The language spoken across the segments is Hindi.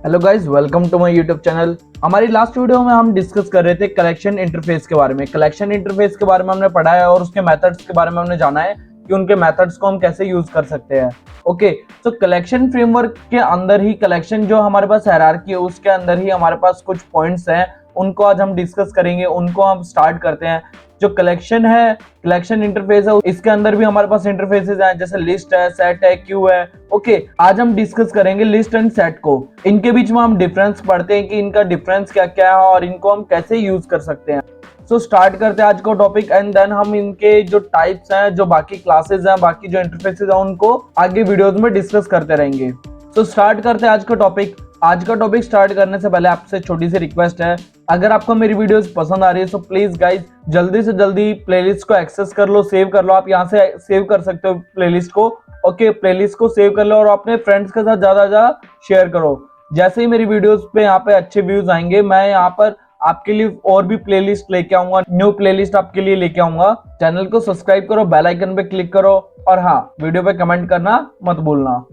Hello guys, welcome to my YouTube channel. हमारी लास्ट वीडियो में हम डिस्कस कर रहे थे कलेक्शन इंटरफेस के बारे में। कलेक्शन इंटरफेस के बारे में हमने पढ़ा है और उसके मेथड्स के बारे में हमने जाना है कि उनके मेथड्स को हम कैसे यूज कर सकते हैं। ओके, तो कलेक्शन फ्रेमवर्क के अंदर ही कलेक्शन जो हमारे पास हायरार्की है उसके अंदर ही हमारे पास कुछ पॉइंट्स हैं, उनको आज हम डिस्कस करेंगे। उनको हम स्टार्ट करते हैं। जो कलेक्शन है, कलेक्शन इंटरफेस है, इसके अंदर भी हमारे पास इंटरफेसेस हैं, जैसे लिस्ट है, सेट है, क्यू है। ओके, आज हम डिस्कस करेंगे लिस्ट एंड सेट को। इनके बीच में हम डिफरेंस पढ़ते हैं कि इनका डिफरेंस क्या क्या है और इनको हम कैसे यूज कर सकते हैं। सो स्टार्ट करते हैं आज का टॉपिक एंड देन हम इनके जो टाइप्स हैं, जो बाकी क्लासेस हैं, बाकी जो इंटरफेसेस हैं, उनको आगे वीडियोस में डिस्कस करते रहेंगे। सो स्टार्ट करते हैं आज का टॉपिक। आज का टॉपिक स्टार्ट करने से पहले आपसे छोटी सी रिक्वेस्ट है, अगर आपको मेरी वीडियोस पसंद आ रही है तो प्लीज गाइज जल्दी से जल्दी प्लेलिस्ट को एक्सेस कर लो, सेव कर लो। आप यहाँ से सेव कर सकते हो प्लेलिस्ट को। ओके, प्लेलिस्ट को सेव कर लो और अपने फ्रेंड्स के साथ ज्यादा शेयर करो। जैसे ही मेरी वीडियोस पे यहाँ पे अच्छे व्यूज आएंगे, मैं यहाँ पर आपके लिए और भी प्लेलिस्ट लेके आऊंगा, न्यू प्लेलिस्ट आपके लिए लेके आऊंगा। चैनल को सब्सक्राइब करो, बेल आइकन पे क्लिक करो और हाँ, वीडियो पे कमेंट करना मत भूलना।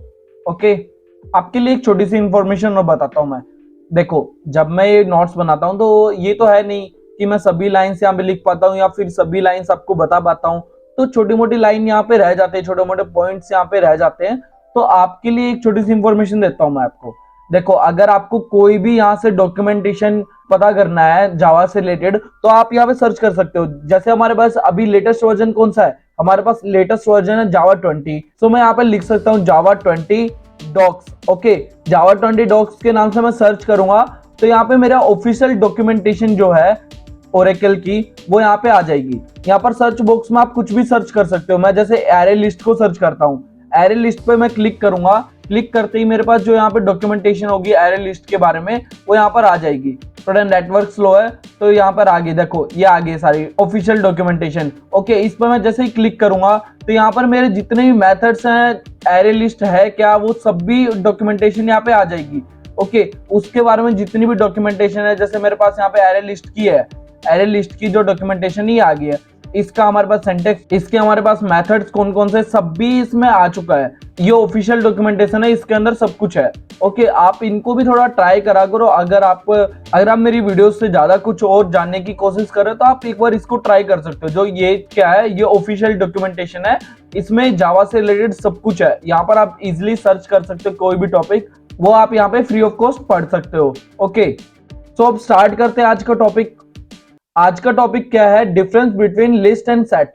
ओके, आपके लिए एक छोटी सी इंफॉर्मेशन और बताता हूँ मैं। देखो, जब मैं ये नोट्स बनाता हूँ तो ये तो है नहीं कि मैं सभी लाइंस यहाँ पे लिख पाता हूँ या फिर सभी लाइंस आपको बता पाता हूँ। तो छोटी मोटी लाइन यहाँ पे रह जाते हैं, छोटे मोटे पॉइंट्स यहाँ पे रह जाते हैं। तो आपके लिए एक छोटी सी इंफॉर्मेशन देता हूँ मैं आपको। देखो, अगर आपको कोई भी यहाँ से डॉक्यूमेंटेशन पता करना है जावा से रिलेटेड, तो आप यहाँ पे सर्च कर सकते हो। जैसे हमारे पास अभी लेटेस्ट वर्जन कौन सा है, हमारे पास लेटेस्ट वर्जन है जावा 20। तो मैं यहाँ पे लिख सकता हूँ जावा 20 डॉक्स। ओके, जावा 20 डॉक्स के नाम से मैं सर्च करूंगा तो यहाँ पे मेरा ऑफिशियल डॉक्यूमेंटेशन जो है ओरेकल की, वो यहाँ पे आ जाएगी। यहाँ पर सर्च बॉक्स में आप कुछ भी सर्च कर सकते हो। मैं जैसे एरे लिस्ट को सर्च करता हूँ, एरे लिस्ट पे मैं क्लिक करूंगा। क्लिक करते ही मेरे पास जो यहाँ पे डॉक्यूमेंटेशन होगी एरे लिस्ट के बारे में, वो यहाँ पर आ जाएगी। थोड़ा नेटवर्क स्लो है तो यहाँ पर आगे देखो, ये आगे सारी ऑफिशियल डॉक्यूमेंटेशन। ओके, इस पर मैं जैसे ही क्लिक करूंगा तो यहाँ पर मेरे जितने भी मेथड्स हैं, एरे लिस्ट है क्या, वो सब भी डॉक्यूमेंटेशन यहाँ पे आ जाएगी। ओके, उसके बारे में जितनी भी डॉक्यूमेंटेशन है, जैसे मेरे पास यहाँ पे एरे लिस्ट की है, एरे लिस्ट की जो डॉक्यूमेंटेशन ही आ गई है, इसका हमारे पास सिंटैक्स, इसके हमारे पास मेथड्स कौन कौन से, सब भी इसमें आ चुका है। ये ऑफिशियल डॉक्यूमेंटेशन है, इसके अंदर सब कुछ है। ओके, आप इनको भी थोड़ा ट्राई करा करो। अगर आप मेरी वीडियोस से ज्यादा कुछ और जानने की कोशिश कर रहे हो तो आप एक बार इसको ट्राई कर सकते हो। जो ये क्या है, ये ऑफिशियल डॉक्यूमेंटेशन है, इसमें जावा से रिलेटेड सब कुछ है। यहाँ पर आप इजिली सर्च कर सकते हो कोई भी टॉपिक, वो आप यहाँ पे फ्री ऑफ कॉस्ट पढ़ सकते हो। ओके, सो अब स्टार्ट करते हैं आज का टॉपिक। आज का टॉपिक क्या है, difference between list and set.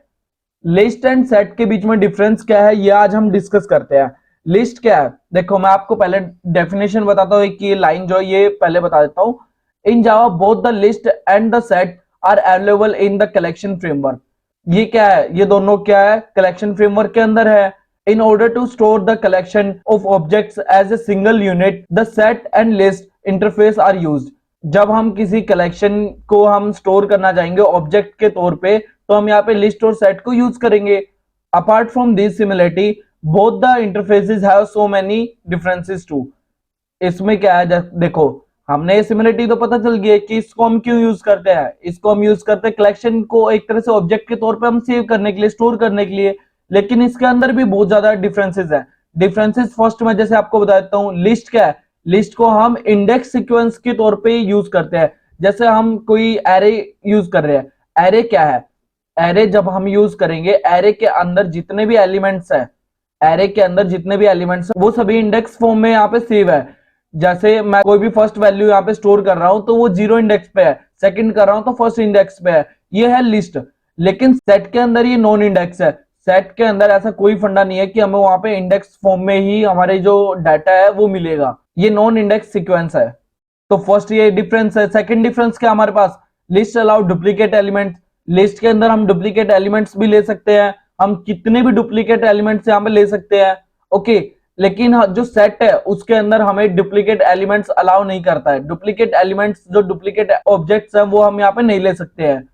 List and set के बीच में डिफरेंस क्या है, ये आज हम डिस्कस करते हैं। लिस्ट क्या है, देखो मैं आपको पहले डेफिनेशन बताता हूँ कि ये लाइन जो है ये पहले बता देता हूँ। In Java both the list and the set are available in the collection framework. ये क्या है, ये दोनों क्या है, कलेक्शन फ्रेमवर्क के अंदर है। In order to store the collection of objects as a single unit, the set and list interface are used. जब हम किसी कलेक्शन को हम स्टोर करना चाहेंगे ऑब्जेक्ट के तौर पे, तो हम यहाँ पे लिस्ट और सेट को यूज करेंगे। Apart from this similarity, both the interfaces have so many differences too. इसमें क्या है, देखो हमने ये सिमिलरिटी तो पता चल गई है कि इसको हम क्यों यूज करते हैं। इसको हम यूज करते हैं कलेक्शन को एक तरह से ऑब्जेक्ट के तौर पे हम सेव करने के लिए, स्टोर करने के लिए। लेकिन इसके अंदर भी बहुत ज्यादा डिफरेंसेस है। डिफरेंसेस फर्स्ट में जैसे आपको बता देता हूँ, लिस्ट क्या है, लिस्ट को हम इंडेक्स सीक्वेंस के तौर पे यूज करते हैं। जैसे हम कोई एरे यूज कर रहे हैं, एरे क्या है, एरे जब हम यूज करेंगे, एरे के अंदर जितने भी एलिमेंट्स है, एरे के अंदर जितने भी एलिमेंट्स वो सभी इंडेक्स फॉर्म में यहाँ पे सेव है। जैसे मैं कोई भी फर्स्ट वैल्यू यहाँ पे स्टोर कर रहा हूं तो वो 0 इंडेक्स पे है, सेकंड कर रहा हूं तो फर्स्ट इंडेक्स पे है, ये है लिस्ट। लेकिन सेट के अंदर ये नॉन इंडेक्स है। सेट के अंदर ऐसा कोई फंडा नहीं है कि हमें वहां पे इंडेक्स फॉर्म में ही हमारे जो डाटा है वो मिलेगा, ये नॉन इंडेक्स सीक्वेंस है। तो फर्स्ट ये डिफरेंस है। सेकंड डिफरेंस क्या हमारे पास, list allow duplicate element. List के अंदर हम डुप्लीकेट एलिमेंट्स भी ले सकते हैं, हम कितने भी डुप्लीकेट एलिमेंट्स यहाँ पे ले सकते हैं। ओके, लेकिन जो सेट है उसके अंदर हमें डुप्लीकेट एलिमेंट्स अलाउ नहीं करता है। डुप्लीकेट एलिमेंट्स, जो डुप्लीकेट ऑब्जेक्ट्स हैं, वो हम यहाँ पे नहीं ले सकते हैं।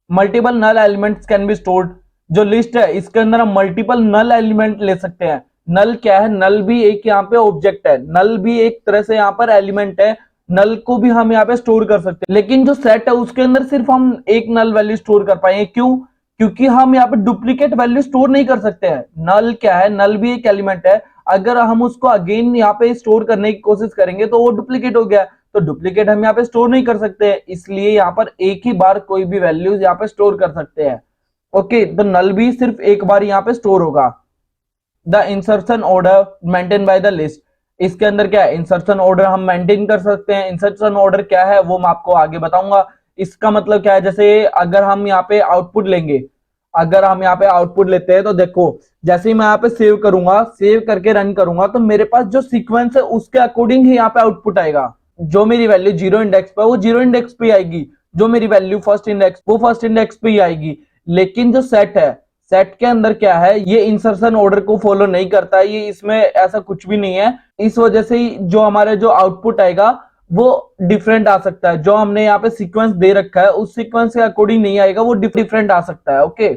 Multiple null elements can be stored. जो लिस्ट है इसके अंदर हम मल्टीपल नल एलिमेंट ले सकते हैं। नल क्या है, नल भी एक यहाँ पे ऑब्जेक्ट है, नल भी एक तरह से यहाँ पर एलिमेंट है, नल को भी हम यहाँ पे स्टोर कर सकते हैं। लेकिन जो सेट है उसके अंदर सिर्फ हम एक नल वैल्यू स्टोर कर पाएंगे। क्यों, क्योंकि हम यहाँ पे डुप्लीकेट वैल्यू स्टोर नहीं कर सकते हैं। नल क्या है, नल भी एक एलिमेंट है, अगर हम उसको अगेन यहाँ पे स्टोर करने की कोशिश करेंगे तो वो डुप्लीकेट हो गया, तो डुप्लीकेट हम यहाँ पे स्टोर नहीं कर सकते हैं, इसलिए यहाँ पर एक ही बार कोई भी वैल्यूज यहाँ पे स्टोर कर सकते हैं। ओके, तो नल भी सिर्फ एक बार यहाँ पे स्टोर होगा। The insertion order maintain by the list, इसके अंदर क्या है, इंसर्शन ऑर्डर हम मेंटेन कर सकते हैं। इंसर्शन ऑर्डर क्या है वो मैं आपको आगे बताऊंगा। इसका मतलब क्या है, जैसे अगर हम यहाँ पे आउटपुट लेंगे, अगर हम यहाँ पे आउटपुट लेते हैं तो देखो, जैसे ही मैं यहाँ पे सेव करूंगा, सेव करके रन करूंगा, तो मेरे पास जो सीक्वेंस है उसके अकॉर्डिंग ही यहाँ पे आउटपुट आएगा। जो मेरी वैल्यू जीरो इंडेक्स पे वो जीरो इंडेक्स पे आएगी, जो मेरी वैल्यू फर्स्ट इंडेक्स वो फर्स्ट इंडेक्स पे ही आएगी। लेकिन जो सेट है, सेट के अंदर क्या है, ये इंसर्शन ऑर्डर को फॉलो नहीं करता है, ये इसमें ऐसा कुछ भी नहीं है। इस वजह से ही जो हमारे जो आउटपुट आएगा वो डिफरेंट आ सकता है। जो हमने यहाँ पे सीक्वेंस दे रखा है उस सीक्वेंस के अकॉर्डिंग नहीं आएगा, वो डिफरेंट आ सकता है। ओके,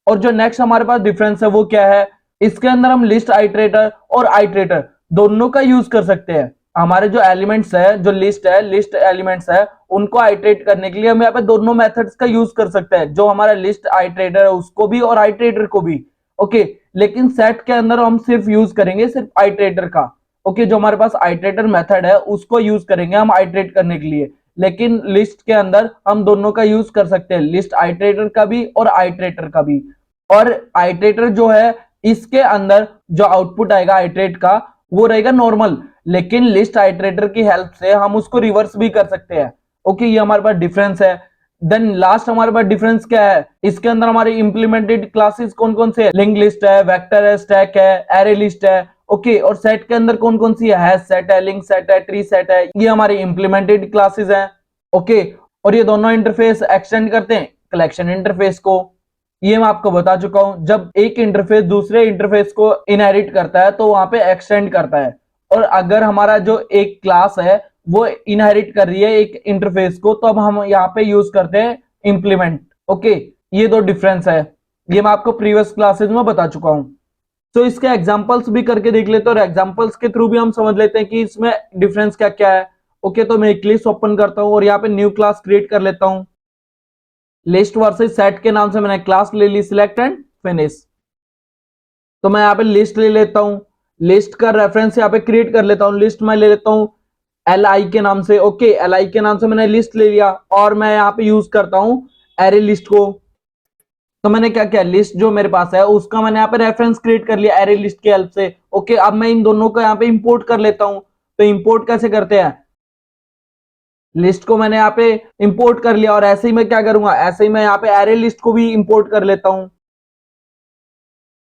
और जो नेक्स्ट हमारे पास डिफरेंस है वो क्या है, इसके अंदर हम लिस्ट आइटरेटर और आइटरेटर दोनों का यूज कर सकते हैं। हमारे जो एलिमेंट्स है, जो लिस्ट है, लिस्ट एलिमेंट्स है, उनको आइटरेट करने के लिए हम यहाँ पे दोनों मेथड्स का यूज कर सकते हैं, जो हमारा लिस्ट आइटरेटर है उसको भी और आइटरेटर को भी। ओके, लेकिन सेट के अंदर हम सिर्फ यूज करेंगे सिर्फ आइटरेटर का। ओके, जो हमारे पास आइटरेटर मेथड है उसको यूज करेंगे हम आइटरेट करने के लिए, लेकिन लिस्ट के अंदर हम दोनों का यूज कर सकते हैं, लिस्ट आइटरेटर का भी और आइटरेटर का भी। और आइटरेटर जो है, इसके अंदर जो आउटपुट आएगा आइटरेट का वो रहेगा नॉर्मल, लेकिन लिस्ट आइटरेटर की हेल्प से हम उसको रिवर्स भी कर सकते हैं। ओके, ये हमारे पास डिफरेंस है। देन लास्ट हमारे पास डिफरेंस क्या है, इसके अंदर हमारे इंप्लीमेंटेड क्लासेस कौन कौन से है, लिंक लिस्ट है, वेक्टर है, स्टैक है, एरे लिस्ट है। ओके, और सेट के अंदर कौन कौन सी है, सेट है, लिंक सेट है, ट्री सेट है, ये हमारी इंप्लीमेंटेड क्लासेस हैं। ओके, और ये दोनों इंटरफेस एक्सटेंड करते हैं कलेक्शन इंटरफेस को। ये मैं आपको बता चुका हूं, जब एक इंटरफेस दूसरे इंटरफेस को इनहेरिट करता है तो वहां पे एक्सटेंड करता है, और अगर हमारा जो एक क्लास है वो इनहेरिट कर रही है एक इंटरफेस को, तो अब हम यहाँ पे यूज करते हैं इंप्लीमेंट। ओके, ये दो डिफरेंस है, ये मैं आपको प्रीवियस क्लासेस में बता चुका हूं। तो इसके एग्जांपल्स भी करके देख लेते हैं और एग्जांपल्स के थ्रू भी हम समझ लेते हैं कि इसमें डिफरेंस क्या क्या है। ओके, तो मैं इक्लिप्स ओपन करता हूं और यहाँ पे न्यू क्लास क्रिएट कर लेता हूं। लिस्ट वर्सेस सेट के नाम से मैंने क्लास ले ली, सिलेक्ट एंड फिनिश। तो मैं यहाँ पे लिस्ट ले लेता हूं, लिस्ट का रेफरेंस यहाँ पे क्रिएट कर लेता हूं। लिस्ट मैं ले लेता हूं li के नाम से। ओके, li के नाम से मैंने लिस्ट ले लिया और मैं यहाँ पे यूज करता हूं एरे लिस्ट को। तो मैंने क्या किया, लिस्ट जो मेरे पास है उसका मैंने यहाँ पे रेफरेंस क्रिएट कर लिया एरे लिस्ट की हेल्प से। ओके, अब मैं इन दोनों को यहाँ पे इंपोर्ट कर लेता हूं। तो इंपोर्ट कैसे करते हैं, लिस्ट को मैंने यहाँ पे इंपोर्ट कर लिया और ऐसे ही मैं क्या करूंगा, ऐसे ही मैं यहाँ पे एरे लिस्ट को भी इंपोर्ट कर लेता हूं।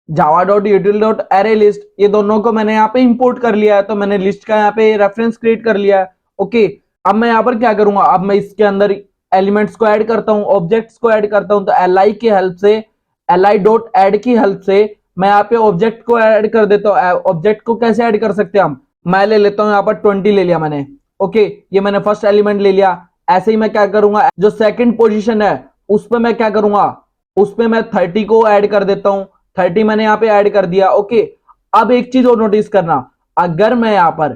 java.util.arraylist, ये दोनों को मैंने यहाँ पे इंपोर्ट कर लिया है, तो मैंने लिस्ट का यहाँ पे रेफरेंस क्रिएट कर लिया है। ओके, अब मैं यहाँ पर क्या करूंगा, अब मैं इसके अंदर एलिमेंट्स को ऐड करता हूँ, ऑब्जेक्ट्स को ऐड करता हूँ। तो li की हेल्प से, li.add की हेल्प से मैं यहाँ पे ऑब्जेक्ट को ऐड कर देता हूँ। ऑब्जेक्ट को कैसे ऐड कर सकते हैं हम, मैं ले लेता हूँ यहाँ पर 20 ले लिया मैंने। ओके, ये मैंने फर्स्ट एलिमेंट ले लिया। ऐसे ही मैं क्या करूंगा, जो सेकंड पोजीशन है उस पर मैं क्या करूंगा, उस पर मैं 30 को ऐड कर देता हूं। 30 मैंने यहाँ पे ऐड कर दिया। ओके, अब एक चीज और नोटिस करना, अगर मैं यहाँ पर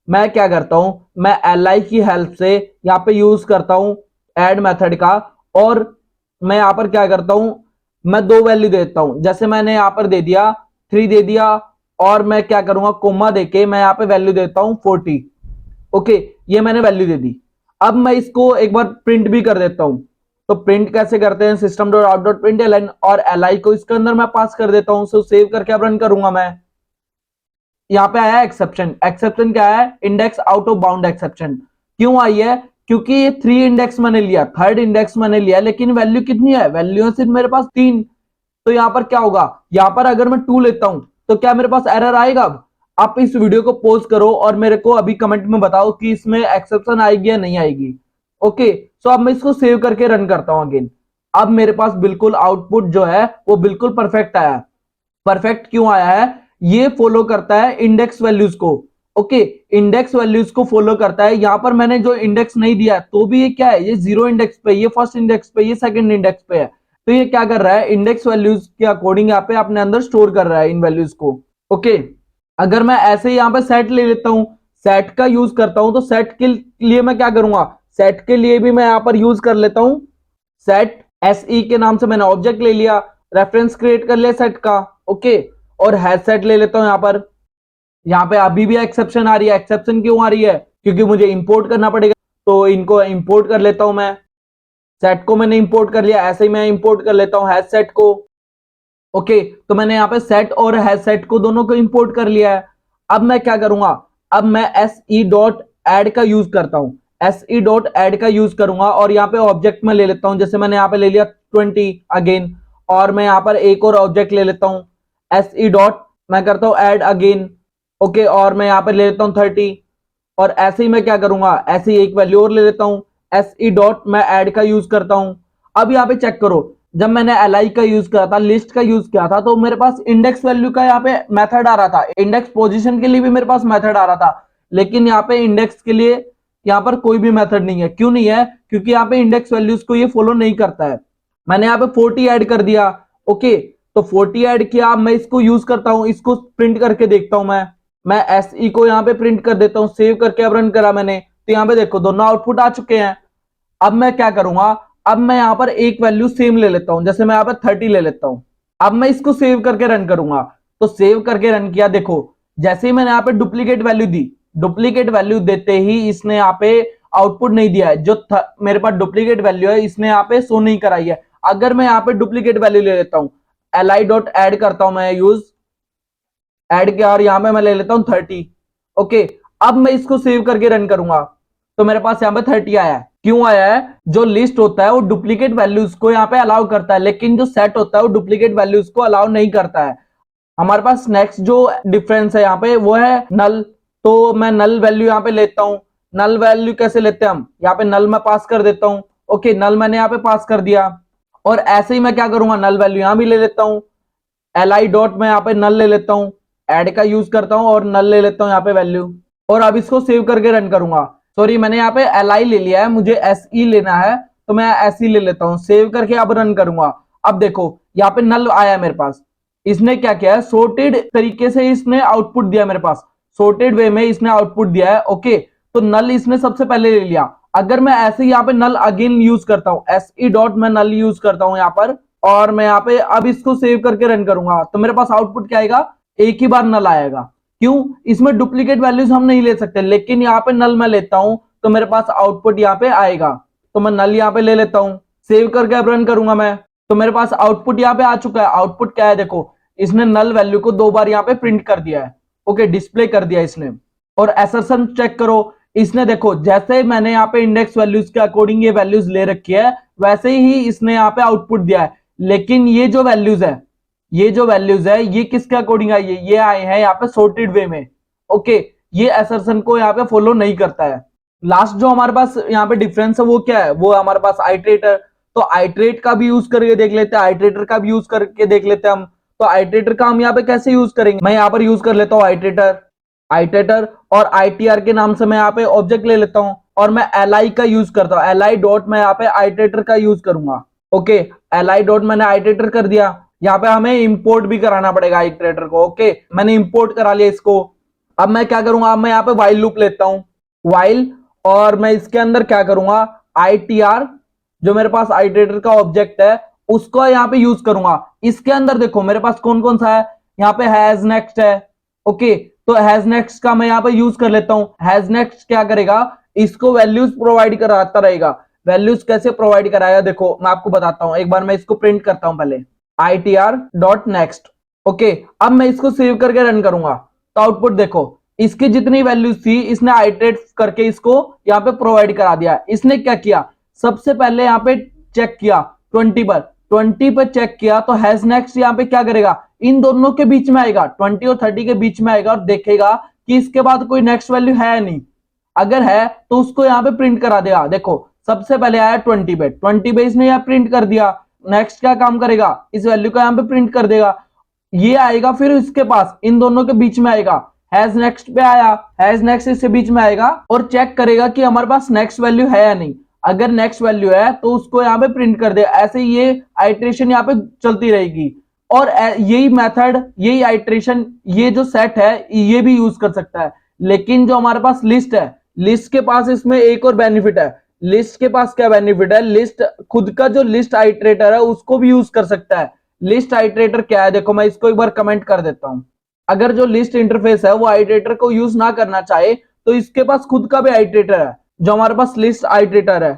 मैं क्या करता हूं, मैं li की हेल्प से यहाँ पे यूज करता हूं ऐड मेथड का, और मैं यहाँ पर क्या करता हूं, मैं दो वैल्यू देता हूं। जैसे मैंने यहाँ पर दे दिया 3 दे दिया, और मैं क्या करूंगा, कोमा देके मैं यहाँ पे वैल्यू देता हूं 40। ओके, ये मैंने वैल्यू दे दी। अब मैं इसको एक बार प्रिंट भी कर देता हूं। तो प्रिंट कैसे करते हैं, system dot out dot print ln, और li को इसके अंदर मैं पास कर देता हूं। सो सेव करके अब रन करूंगा मैं। यहाँ पे आया एक्सेप्शन। एक्सेप्शन क्या है, index out of bound exception. क्यों आई है, क्योंकि ये 3 इंडेक्स मैंने लिया, थर्ड इंडेक्स मैंने लिया, लेकिन वैल्यू कितनी है, वैल्यू है सिर्फ मेरे पास 3। तो यहाँ पर क्या होगा, यहाँ पर अगर मैं 2 लेता हूं तो क्या मेरे पास एरर आएगा। अब आप इस वीडियो को पॉज करो और मेरे को अभी कमेंट में बताओ कि इसमें एक्सेप्शन आएगी या नहीं आएगी। ओके, सो अब मैं इसको सेव करके रन करता हूं अगेन। अब मेरे पास बिल्कुल आउटपुट जो है वो बिल्कुल परफेक्ट आया। परफेक्ट क्यों आया है, ये फॉलो करता है इंडेक्स वैल्यूज को। ओके, इंडेक्स वैल्यूज को फॉलो करता है। यहां पर मैंने जो इंडेक्स नहीं दिया तो भी ये क्या है, ये 0 इंडेक्स पे, ये फर्स्ट इंडेक्स पे, ये सेकंड इंडेक्स पे है। तो ये क्या कर रहा है, इंडेक्स वैल्यूज के अकॉर्डिंग यहाँ पे अपने अंदर स्टोर कर रहा है इन वैल्यूज को। ओके, अगर मैं ऐसे ही यहाँ पे सेट ले लेता हूं, सेट का यूज करता हूं, तो सेट के लिए मैं क्या करूंगा, सेट के लिए भी मैं यहाँ पर यूज कर लेता हूं सेट se के नाम से। मैंने ऑब्जेक्ट ले लिया, रेफरेंस क्रिएट कर लिया सेट का। ओके, और हैश सेट ले लेता हूं यहाँ पर। यहाँ पे अभी भी एक्सेप्शन आ रही है। एक्सेप्शन क्यों आ रही है? क्योंकि मुझे इंपोर्ट करना पड़ेगा, तो इनको इंपोर्ट कर लेता हूं मैं। सेट को मैंने इंपोर्ट कर लिया, ऐसे ही मैं इंपोर्ट कर लेता हूं हैश सेट को। ओके, तो मैंने यहाँ पे सेट और हैश सेट को दोनों को इंपोर्ट कर लिया है। अब मैं क्या करूंगा? अब मैं एस ई डॉट एड का यूज करता हूं। एस ई डॉट एड का यूज करूंगा और यहाँ पे ऑब्जेक्ट में ले लेता हूं। जैसे मैंने यहाँ पे ले लिया 20 अगेन, और मैं यहाँ पर एक और ऑब्जेक्ट ले लेता हूं। एस ई डॉट मैं करता हूं एड अगेन। ओके, और मैं यहाँ पे ले लेता हूं 30, और ऐसे ही मैं क्या करूंगा? ऐसे ही एक वैल्यू और ले लेता हूं। एस ई डॉट मैं एड का यूज करता हूं। अब यहाँ पे चेक करो, जब मैंने एल का यूज किया था, लिस्ट का यूज किया था, तो मेरे पास इंडेक्स वैल्यू का यहाँ पे मेथड आ रहा था। इंडेक्स पोजीशन के लिए भी मेरे पास मेथड आ रहा था, लेकिन यहाँ पे इंडेक्स के लिए यहाँ पर कोई भी मेथड नहीं है। क्यों नहीं है? क्योंकि यहाँ पे इंडेक्स वैल्यूज को ये फॉलो नहीं करता है। मैंने यहाँ पे 40 ऐड कर दिया। ओके, तो 40 ऐड किया। अब मैं इसको यूज करता हूं, इसको प्रिंट करके देखता हूं। मैं एस ई को यहाँ पे प्रिंट कर देता हूं। सेव करके अब रन करा मैंने, तो यहाँ पे देखो दोनों आउटपुट आ चुके हैं। अब मैं क्या करूंगा? अब मैं यहाँ पर एक वैल्यू सेम ले लेता हूं। जैसे मैं यहाँ पर 30 ले लेता हूं। अब मैं इसको सेव करके रन करूंगा। तो सेव करके रन किया, देखो जैसे ही मैंने यहाँ पे डुप्लीकेट वैल्यू दी, डुप्लीकेट वैल्यू देते ही इसने यहाँ पे आउटपुट नहीं दिया है। जो मेरे पास डुप्लीकेट वैल्यू है, इसने यहाँ पे शो नहीं कराई है। अगर मैं यहाँ पे डुप्लीकेट वैल्यू ले लेता हूं, एल डॉट एड करता हूं मैं यूज, ऐड किया, और यहां पे मैं ले लेता हूं 30। ओके, अब मैं इसको सेव करके रन करूंगा, तो मेरे पास यहां पे 30 आया है। क्यों आया है? जो लिस्ट होता है वो डुप्लीकेट वैल्यूज को यहाँ पे अलाउ करता है, लेकिन जो सेट होता है वो डुप्लीकेट वैल्यूज को अलाउ नहीं करता है। हमारे पास नेक्स्ट जो डिफरेंस है यहाँ पे वो है नल। तो मैं नल वैल्यू यहाँ पे लेता हूं। नल वैल्यू कैसे लेते हैं हम? यहाँ पे नल मैं पास कर देता हूं। ओके, नल मैंने यहाँ पे पास कर दिया, और ऐसे ही मैं क्या करूंगा? नल वैल्यू यहां भी ले लेता हूं। एल आई डॉट मैं यहाँ पे नल ले लेता हूँ, एड का यूज करता हूँ और नल ले लेता हूँ यहाँ पे वैल्यू, और अब इसको सेव करके रन करूंगा। सॉरी, मैंने यहाँ पे एल आई ले लिया है, मुझे एस ई लेना है, तो मैं एस ई ले लेता हूँ। सेव करके अब रन करूंगा। अब देखो यहाँ पे नल आया मेरे पास। इसने क्या किया है? सोर्टेड तरीके से इसने आउटपुट दिया मेरे पास, सोर्टेड वे में इसने आउटपुट दिया है। ओके, तो नल इसने सबसे पहले ले लिया। अगर मैं ऐसे ही यहाँ पे नल अगेन यूज करता हूँ, एस ई डॉट मैं नल यूज करता हूँ यहाँ पर, और मैं यहाँ पे अब इसको सेव करके रन करूंगा, तो मेरे पास आउटपुट क्या आएगा? एक ही बार नल आएगा। क्यों? इसमें डुप्लीकेट वैल्यूज हम नहीं ले सकते, लेकिन यहाँ पे नल मैं लेता हूं, तो मेरे पास आउटपुट यहाँ पे आएगा। तो मैं नल यहाँ पे ले लेता हूं, सेव करके अब रन करूंगा मैं, तो मेरे पास आउटपुट यहाँ पे आ चुका है। आउटपुट क्या है? देखो, इसने नल वैल्यू को 2 बार यहाँ पे प्रिंट कर दिया है। ओके, डिस्प्ले कर दिया इसने। और एसर्शन चेक करो, इसने देखो जैसे मैंने यहाँ पे इंडेक्स वैल्यूज के अकॉर्डिंग ये वैल्यूज ले रखी है, वैसे ही इसने यहाँ पे आउटपुट दिया है। लेकिन ये जो वैल्यूज है, ये जो वैल्यूज है, ये किसके अकॉर्डिंग आई है? ये आए हैं यहाँ पे सॉर्टेड वे में। ओके, ये असर्शन को यहाँ पे फॉलो नहीं करता है। लास्ट जो हमारे पास यहाँ पे डिफरेंस है वो क्या है? वो हमारे पास आइट्रेटर। तो आइट्रेट का भी यूज करके देख लेते हैं, आइट्रेटर का भी यूज करके देख लेते हैं हम। तो आइट्रेटर का हम यहाँ पे कैसे यूज करेंगे? मैं यहाँ पर यूज कर लेता हूँ आइट्रेटर। आइट्रेटर और आईटीआर के नाम से मैं यहाँ पे ऑब्जेक्ट ले लेता हूँ, और मैं एल आई का यूज करता हूँ। एल आई डॉट मैं यहाँ पे आइट्रेटर का यूज करूंगा। ओके, एल आई डॉट मैंने आइट्रेटर कर दिया। यहाँ पे हमें इंपोर्ट भी कराना पड़ेगा आइट्रेटर को। ओके, मैंने इंपोर्ट करा लिया इसको। अब मैं क्या करूंगा? अब मैं यहाँ पे वाइल लूप लेता हूँ, वाइल, और मैं इसके अंदर क्या करूंगा? आईटीआर, जो मेरे पास आइट्रेटर का ऑब्जेक्ट है, उसको यहाँ पे यूज करूंगा। इसके अंदर देखो मेरे पास कौन कौन सा है, यहाँ पे हैज नेक्स्ट है। ओके, तो हैज नेक्स्ट का मैं यहाँ पे यूज कर लेता हूँ। हैज नेक्स्ट क्या करेगा? इसको वैल्यूज प्रोवाइड कराता रहेगा। वैल्यूज कैसे प्रोवाइड कराएगा? देखो मैं आपको बताता हूँ, एक बार मैं इसको प्रिंट करता हूँ पहले, itr.next। ओके, अब मैं इसको सेव करके रन करूंगा, तो आउटपुट देखो, इसकी जितनी वैल्यूज थी इसने आइट्रेट करके इसको यहाँ पे प्रोवाइड करा दिया। इसने क्या किया? सबसे पहले यहाँ पे चेक किया 20 पर, 20 पर चेक किया, तो हैज नेक्स्ट यहाँ पे क्या करेगा? इन दोनों के बीच में आएगा, 20 और 30 के बीच में आएगा, और देखेगा कि इसके बाद कोई नेक्स्ट वैल्यू है नहीं। अगर है तो उसको यहाँ पे प्रिंट करा देगा। देखो सबसे पहले आया 20 पे, 20 पे इसने यहाँ प्रिंट कर दिया। नेक्स्ट क्या काम करेगा? इस वैल्यू का यहाँ पे प्रिंट कर देगा। ये आएगा, फिर इसके पास इन दोनों के बीच में आएगा, हैज नेक्स्ट पे आया, हैज नेक्स्ट इसके बीच में आएगा, और चेक करेगा कि हमारे पास नेक्स्ट वैल्यू है या नहीं। अगर नेक्स्ट वैल्यू है तो उसको यहाँ पे प्रिंट कर दे। ऐसे ये आइट्रेशन यहाँ पे चलती रहेगी, और यही मेथड, यही आइट्रेशन, ये जो सेट है ये भी यूज कर सकता है। लेकिन जो हमारे पास लिस्ट है, लिस्ट के पास इसमें एक और बेनिफिट है। लिस्ट के पास क्या बेनिफिट है? लिस्ट खुद का जो लिस्ट आइट्रेटर है उसको भी यूज कर सकता है। लिस्ट आइट्रेटर क्या है? देखो मैं इसको एक बार कमेंट कर देता हूं। अगर जो लिस्ट इंटरफेस है वो आइटरेटर को यूज ना करना चाहे तो इसके पास खुद का भी आइटरेटर है, जो हमारे पास लिस्ट आइटरेटर है,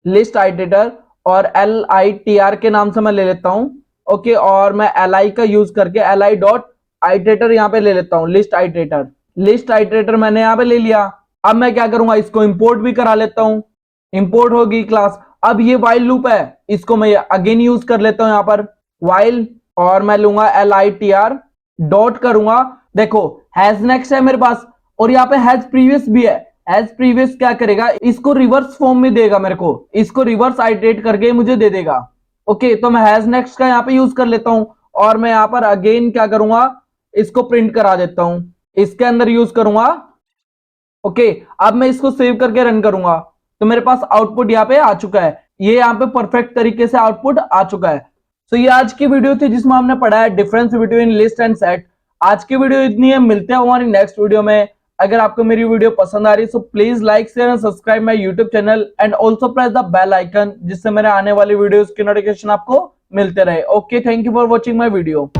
लिस्ट आइटरेटर, और LITR के नाम से मैं ले लेता हूं। ओके, और मैं LI का यूज करके LI डॉट आइटरेटर यहाँ पे ले लेता हूं, लिस्ट आइटरेटर। लिस्ट आइटरेटर मैंने यहाँ पे ले लिया। अब मैं क्या करूंगा, इसको इंपोर्ट भी करा लेता हूं। इंपोर्ट होगी क्लास। अब ये वाइल लूप है, इसको मैं अगेन यूज कर लेता हूं यहाँ पर वाइल, और मैं लूंगा LITR डॉट करूंगा। देखो हैज नेक्स्ट है मेरे पास, और यहाँ पे हैज प्रीवियस भी है। हैज प्रीवियस क्या करेगा, इसको रिवर्स फॉर्म में देगा मेरे को, इसको रिवर्स आइटरेट करके मुझे दे देगा। ओके, तो मैं हैज नेक्स्ट का यहाँ पे यूज कर लेता हूं, और मैं यहाँ पर अगेन क्या करूंगा, इसको प्रिंट करा देता हूं, इसके अंदर यूज करूंगा। ओके, अब मैं इसको सेव करके रन करूंगा तो मेरे पास आउटपुट यहाँ पे आ चुका है। ये यहाँ पे परफेक्ट तरीके से आउटपुट आ चुका है। सो ये आज की वीडियो थी जिसमें हमने पढ़ा है difference between list and set. आज की वीडियो इतनी है, मिलते हैं हमारी नेक्स्ट वीडियो में। अगर आपको मेरी वीडियो पसंद आ रही है so please like share and subscribe my YouTube channel and also press the bell icon, जिससे मेरे आने वाली वीडियोस की नोटिफिकेशन आपको मिलते रहे। Okay, thank you for watching my video.